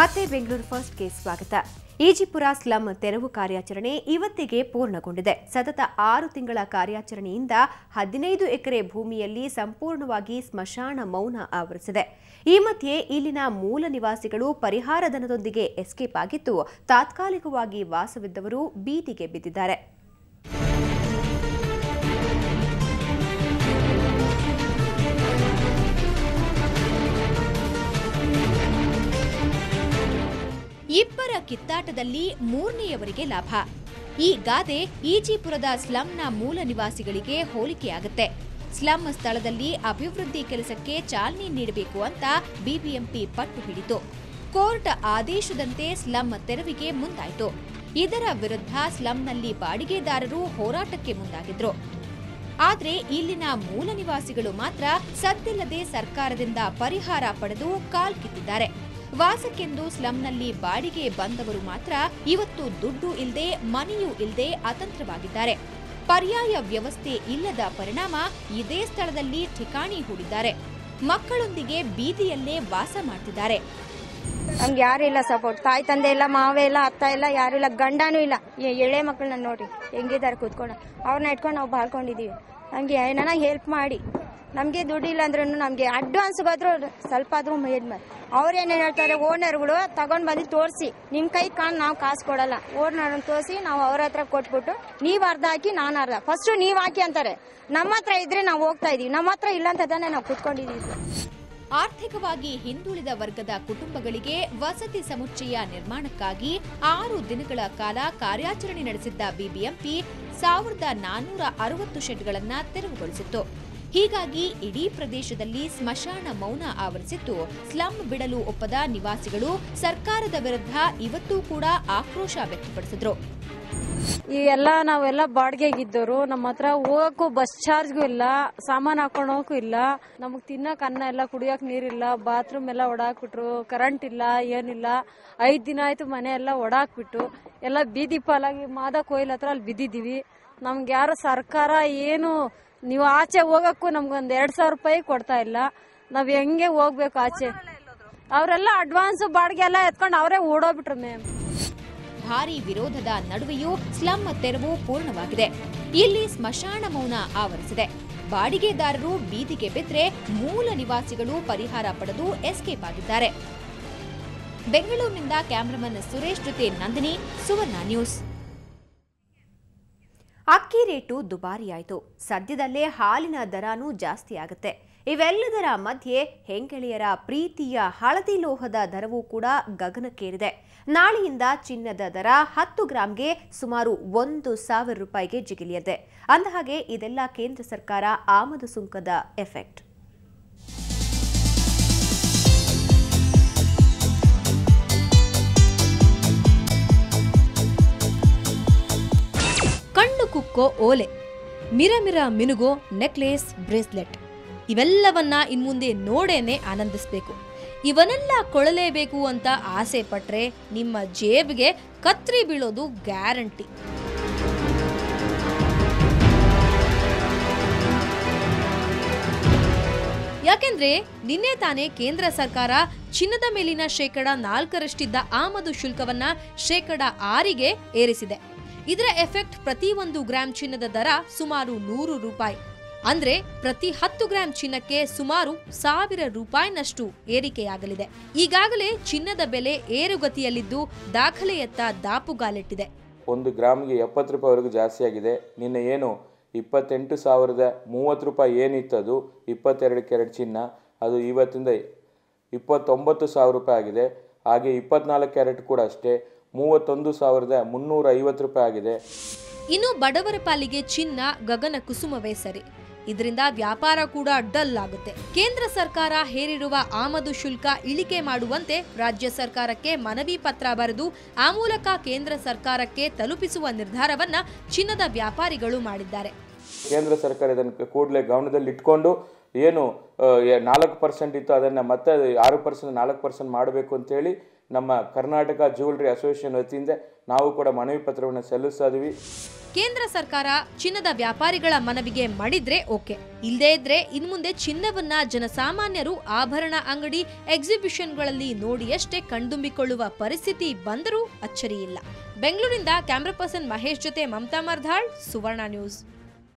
ಮತ್ತೆ ಬೆಂಗಳೂರು ಫಸ್ಟ್ಗೆ ಸ್ವಾಗತ. ಈಜಿಪುರ ಸ್ಲಂ ತೆರವು ಕಾರ್ಯಾಚರಣೆ ಇವತ್ತಿಗೆ ಪೂರ್ಣಗೊಂಡಿದೆ. ಸತತ 6 ತಿಂಗಳ ಕಾರ್ಯಾಚರಣೆಯಿಂದ 15 ಎಕರೆ ಭೂಮಿಯಲ್ಲಿ ಸಂಪೂರ್ಣವಾಗಿ ಸ್ಮಶಾನ ಮೌನ ಆವರಿಸಿದೆ. ಈ ಮಧ್ಯೆ ಇಲ್ಲಿನ ಮೂಲ ನಿವಾಸಿಗಳು ಪರಿಹಾರ ಧನದೊಂದಿಗೆ ಎಸ್ಕೇಪ್ ಆಗಿದ್ದು, ತಾತ್ಕಾಲಿಕವಾಗಿ ವಾಸವಿದ್ದವರು ಬೀದಿಗೆ ಬಿದ್ದಿದ್ದಾರೆ. ಇಬ್ಬರ ಕಿತ್ತಾಟದಲ್ಲಿ ಮೂರನೆಯವರಿಗೆ ಲಾಭ. ಈ ಗಾದೆ ಈಜಿಪುರದ ಸ್ಲಂನ ಮೂಲ ನಿವಾಸಿಗಳಿಗೆ ಹೋಲಿಕೆಯಾಗುತ್ತೆ. ಸ್ಲಂ ಸ್ಥಳದಲ್ಲಿ ಅಭಿವೃದ್ಧಿ ಕೆಲಸಕ್ಕೆ ಚಾಲನೆ ನೀಡಬೇಕು ಅಂತ ಬಿಬಿಎಂಪಿ ಪಟ್ಟು ಹಿಡಿತು. ಕೋರ್ಟ್ ಆದೇಶದಂತೆ ಸ್ಲಂ ತೆರವಿಗೆ ಮುಂದಾಯಿತು. ಇದರ ವಿರುದ್ಧ ಸ್ಲಂನಲ್ಲಿ ಬಾಡಿಗೆದಾರರು ಹೋರಾಟಕ್ಕೆ ಮುಂದಾಗಿದ್ರು. ಆದ್ರೆ ಇಲ್ಲಿನ ಮೂಲ ನಿವಾಸಿಗಳು ಮಾತ್ರ ಸದ್ದಿಲ್ಲದೆ ಸರ್ಕಾರದಿಂದ ಪರಿಹಾರ ಪಡೆದು ಕಾಲ್ಕಿತ್ತಿದ್ದಾರೆ. ವಾಸಕ್ಕೆಂದು ಸ್ಲಂನಲ್ಲಿ ಬಾಡಿಗೆ ಬಂದವರು ಮಾತ್ರ ಇವತ್ತು ದುಡ್ಡು ಇಲ್ಲದೆ ಮನೆಯೂ ಇಲ್ಲದೆ ಅತಂತ್ರವಾಗಿದ್ದಾರೆ. ಪರ್ಯಾಯ ವ್ಯವಸ್ಥೆ ಇಲ್ಲದ ಪರಿಣಾಮ ಇದೇ ಸ್ಥಳದಲ್ಲಿ ಠಿಕಾಣಿ ಹೂಡಿದ್ದಾರೆ. ಮಕ್ಕಳೊಂದಿಗೆ ಬೀದಿಯಲ್ಲೇ ವಾಸ ಮಾಡ್ತಿದ್ದಾರೆ. ನಮ್ಗೆ ಯಾರು ಇಲ್ಲ ಸಪೋರ್ಟ್, ತಾಯಿ ತಂದೆ ಇಲ್ಲ, ಮಾವೇ ಇಲ್ಲ, ಅತ್ತ ಇಲ್ಲ, ಯಾರು ಇಲ್ಲ, ಗಂಡನೂ ಇಲ್ಲ. ಎಳೆ ಮಕ್ಕಳನ್ನ ನೋಡ್ರಿ ಹೆಂಗಿದ್ದಾರೆ ಕೂತ್ಕೊಂಡು, ಅವ್ರನ್ನ ಇಟ್ಕೊಂಡು ನಾವು ಬಾಳ್ಕೊಂಡಿದೀವಿ. ನಮ್ಗೆ ಏನಾನ ಹೆಲ್ಪ್ ಮಾಡಿ. ನಮ್ಗೆ ದುಡ್ಡು ಇಲ್ಲ ಅಂದ್ರೂ ನಮ್ಗೆ ಅಡ್ವಾನ್ಸ್ಗಾದ್ರೂ ಸ್ವಲ್ಪ ಆದ್ರೂ ಮೇದ್ಮೇಲೆ ಅವ್ರೇನೇನು ಹೇಳ್ತಾರೆ, ಓನರ್ಗಳು ತಗೊಂಡ್ ಬಂದು ತೋರಿಸಿ, ನಿಮ್ ಕೈ ಕಾಣ್ ನಾವು ಕಾಸು ಕೊಡಲ್ಲ, ಓನರ್ ತೋರಿಸಿ ನಾವು ಅವ್ರ ಹತ್ರ ಕೊಟ್ಬಿಟ್ಟು ನೀವ್ ಅರ್ಧ ಹಾಕಿ ನಾನು ಅರ್ಧ, ಫಸ್ಟ್ ನೀವ್ ಹಾಕಿ ಅಂತಾರೆ. ನಮ್ಮ ಹತ್ರ ಇದ್ರೆ ನಾವು ಹೋಗ್ತಾ ಇದೀವಿ, ನಮ್ಮ ಹತ್ರ ಇಲ್ಲ ಅಂತ ತಾನೇ ನಾವು ಕುತ್ಕೊಂಡಿದೀವಿ. ಆರ್ಥಿಕವಾಗಿ ಹಿಂದುಳಿದ ವರ್ಗದ ಕುಟುಂಬಗಳಿಗೆ ವಸತಿ ಸಮುಚ್ಚಯ ನಿರ್ಮಾಣಕ್ಕಾಗಿ 6 ದಿನಗಳ ಕಾಲ ಕಾರ್ಯಾಚರಣೆ ನಡೆಸಿದ್ದ ಬಿಬಿಎಂಪಿ 1460 ಶೆಡ್ಗಳನ್ನು ತೆರವುಗೊಳಿಸಿತ್ತು. ಹೀಗಾಗಿ ಇಡೀ ಪ್ರದೇಶದಲ್ಲಿ ಸ್ಮಶಾನ ಮೌನ ಆವರಿಸಿದ್ದು, ಸ್ಲಂ ಬಿಡಲು ಒಪ್ಪದ ನಿವಾಸಿಗಳು ಸರ್ಕಾರದ ವಿರುದ್ಧ ಇವತ್ತೂ ಕೂಡ ಆಕ್ರೋಶ ವ್ಯಕ್ತಪಡಿಸಿದ್ರು. ಈಗೆಲ್ಲ ನಾವೆಲ್ಲ ಬಾಡಿಗೆಗಿದ್ದವರು, ನಮ್ಮ ಹತ್ರ ಹೋಗಕ್ಕೂ ಬಸ್ ಚಾರ್ಜ್ಗೂ ಇಲ್ಲ, ಸಾಮಾನು ಹಾಕೊಂಡು ಹೋಗಕ್ಕೂ ಇಲ್ಲ, ನಮಗ್ ತಿನ್ನಕ್ ಅನ್ನ ಇಲ್ಲ, ಕುಡಿಯಕ್ ನೀರಿಲ್ಲ, ಬಾತ್ರೂಮ್ ಎಲ್ಲ ಒಡಾಕ್ಬಿಟ್ರು, ಕರೆಂಟ್ ಇಲ್ಲ, ಏನಿಲ್ಲ. 5 ದಿನ ಆಯ್ತು ಮನೆ ಎಲ್ಲ ಒಡಾಕ್ಬಿಟ್ಟು ಎಲ್ಲ ಬೀದಿ ಪಾಲಾಗಿ ಮಾದ ಕೊಯ್ಲ್ ಹತ್ರ ಅಲ್ಲಿ ಬಿದ್ದಿದೀವಿ. ನಮ್ಗೆ ಯಾರು ಸರ್ಕಾರ ಏನು, ನೀವು ಆಚೆ ಹೋಗಕ್ಕೂ ನಮ್ಗೊಂದ್ 2000 ರೂಪಾಯಿ ಕೊಡ್ತಾ ಇಲ್ಲ. ನಾವ್ ಹೆಂಗೆ ಹೋಗ್ಬೇಕು ಆಚೆ? ಅವರೆಲ್ಲ ಅಡ್ವಾನ್ಸ್ ಬಾಡಿಗೆ ಎಲ್ಲ ಎತ್ಕೊಂಡು ಅವರೇ ಓಡೋಗ್ಬಿಟ್ರು ಮ್ಯಾಮ್. ಭಾರೀ ವಿರೋಧದ ನಡುವೆಯೂ ಸ್ಲಂ ತೆರವು ಪೂರ್ಣವಾಗಿದೆ. ಇಲ್ಲಿ ಸ್ಮಶಾನ ಮೌನ ಆವರಿಸಿದೆ. ಬಾಡಿಗೆದಾರರು ಬೀದಿಗೆ ಬಿದ್ದರೆ ಮೂಲ ನಿವಾಸಿಗಳು ಪರಿಹಾರ ಪಡೆದು ಎಸ್ಕೇಪ್ ಆಗಿದ್ದಾರೆ. ಬೆಂಗಳೂರಿನಿಂದ ಕ್ಯಾಮರಾಮನ್ ಸುರೇಶ್ ಜೊತೆ ನಂದಿನಿ, ಸುವರ್ಣ ನ್ಯೂಸ್. ಅಕ್ಕಿ ರೇಟು ದುಬಾರಿಯಾಯಿತು. ಸದ್ಯದಲ್ಲೇ ಹಾಲಿನ ದರನೂ ಜಾಸ್ತಿ ಆಗುತ್ತೆ. ಇವೆಲ್ಲದರ ಮಧ್ಯೆ ಹೆಂಗೆಳೆಯರ ಪ್ರೀತಿಯ ಹಳದಿ ಲೋಹದ ದರವೂ ಕೂಡ ಗಗನಕ್ಕೇರಿದೆ. ನಾಳೆಯಿಂದ ಚಿನ್ನದ ದರ 10 ಗ್ರಾಂಗೆ ಸುಮಾರು 1,000 ರೂಪಾಯಿಗೆ ಜಿಗಿಲಿಯದೆ. ಅಂದಹಾಗೆ ಇದೆಲ್ಲ ಕೇಂದ್ರ ಸರ್ಕಾರ ಆಮದು ಸುಂಕದ ಎಫೆಕ್ಟ್. ಕಣ್ಣು ಕುಕ್ಕೋ ಓಲೆ, ಮಿರಮಿರ ಮಿನುಗೋ ನೆಕ್ಲೇಸ್, ಬ್ರೇಸ್ಲೆಟ್ ಇವೆಲ್ಲವನ್ನ ಇನ್ಮುಂದೆ ನೋಡೇನೆ ಆನಂದಿಸಬೇಕು. ಇವನ್ನೆಲ್ಲ ಕೊಳ್ಳಲೇಬೇಕು ಅಂತ ಆಸೆ ಪಟ್ರೆ ನಿಮ್ಮ ಜೇಬಿಗೆ ಕತ್ರಿ ಬೀಳೋದು ಗ್ಯಾರಂಟಿ. ಯಾಕೆಂದ್ರೆ ನಿನ್ನೆ ತಾನೇ ಕೇಂದ್ರ ಸರ್ಕಾರ ಚಿನ್ನದ ಮೇಲಿನ ಶೇಕಡ 4% ಆಮದು ಶುಲ್ಕವನ್ನ ಶೇಕಡ 6ಗೆ ಏರಿಸಿದೆ. ಇದರ ಎಫೆಕ್ಟ್ ಪ್ರತಿ 1 ಗ್ರಾಂ ಚಿನ್ನದ ದರ ಸುಮಾರು 100 ರೂಪಾಯಿ. ಅಂದ್ರೆ ಪ್ರತಿ 10 ಗ್ರಾಂ ಚಿನ್ನಕ್ಕೆ ಸುಮಾರು 1000 ರೂಪಾಯಿನಷ್ಟು ಏರಿಕೆಯಾಗಲಿದೆ. ಈಗಾಗಲೇ ಚಿನ್ನದ ಬೆಲೆ ಏರುಗತಿಯಲ್ಲಿದ್ದು ದಾಖಲೆಯತ್ತ ದಾಪುಗಾಲಿಟ್ಟಿದೆ. 1 ಗ್ರಾಮ್ಗೆ 70 ರೂಪಾಯಿವರೆಗೂ ಜಾಸ್ತಿ ಆಗಿದೆ. ನಿನ್ನೆ ಏನು 28,030 ರೂಪಾಯಿ ಏನಿತ್ತು, ಅದು 22 ಕ್ಯಾರೆಟ್ ಚಿನ್ನ, ಅದು ಇವತ್ತಿಂದ 29,000 ರೂಪಾಯಿ ಆಗಿದೆ. ಹಾಗೆ 24 ಕ್ಯಾರೆಟ್ ಕೂಡ ಅಷ್ಟೇ 31,350 ರೂಪಾಯಿ ಆಗಿದೆ. ಇನ್ನು ಬಡವರ ಪಾಲಿಗೆ ಚಿನ್ನ ಗಗನ ಕುಸುಮವೇ ಸರಿ. ಇದರಿಂದ ವ್ಯಾಪಾರ ಕೂಡ ಡಲ್ ಆಗುತ್ತೆ. ಕೇಂದ್ರ ಸರ್ಕಾರ ಹೇರಿರುವ ಆಮದು ಶುಲ್ಕ ಇಳಿಕೆ ಮಾಡುವಂತೆ ರಾಜ್ಯ ಸರ್ಕಾರಕ್ಕೆ ಮನವಿ ಪತ್ರ ಬರೆದು ಆ ಮೂಲಕ ಕೇಂದ್ರ ಸರ್ಕಾರಕ್ಕೆ ತಲುಪಿಸುವ ನಿರ್ಧಾರವನ್ನ ಚಿನ್ನದ ವ್ಯಾಪಾರಿಗಳು ಮಾಡಿದ್ದಾರೆ. ಕೇಂದ್ರ ಸರ್ಕಾರ ಇದನ್ನು ಕೂಡಲೇ ಗಮನದಲ್ಲಿ ಇಟ್ಕೊಂಡು ಏನು 4% ಇತ್ತು ಅದನ್ನು ಮತ್ತೆ 6% 4% ಮಾಡಬೇಕು ಅಂತೇಳಿ ನಮ್ಮ ಕರ್ನಾಟಕ ಜ್ಯುವೆಲರಿ ಅಸೋಸಿಯೇಷನ್ ವತಿಯಿಂದ ನಾವು ಕೂಡ ಮನವಿ ಪತ್ರವನ್ನು ಸಲ್ಲಿಸ್ತಾ ಇದ್ದೀವಿ. ಕೇಂದ್ರ ಸರ್ಕಾರ ಚಿನ್ನದ ವ್ಯಾಪಾರಿಗಳ ಮನವಿಗೆ ಮಣಿದ್ರೆ ಓಕೆ, ಇಲ್ಲದೇ ಇದ್ರೆ ಇನ್ಮುಂದೆ ಚಿನ್ನವನ್ನ ಜನಸಾಮಾನ್ಯರು ಆಭರಣ ಅಂಗಡಿ, ಎಕ್ಸಿಬಿಷನ್ಗಳಲ್ಲಿ ನೋಡಿಯಷ್ಟೇ ಕಣ್ತುಂಬಿಕೊಳ್ಳುವ ಪರಿಸ್ಥಿತಿ ಬಂದರೂ ಅಚ್ಚರಿಯಿಲ್ಲ. ಬೆಂಗಳೂರಿನಿಂದ ಕ್ಯಾಮರಾ ಪರ್ಸನ್ ಮಹೇಶ್ ಜೊತೆ ಮಮತಾ ಮರ್ಧಾಳ್, ಸುವರ್ಣ ನ್ಯೂಸ್.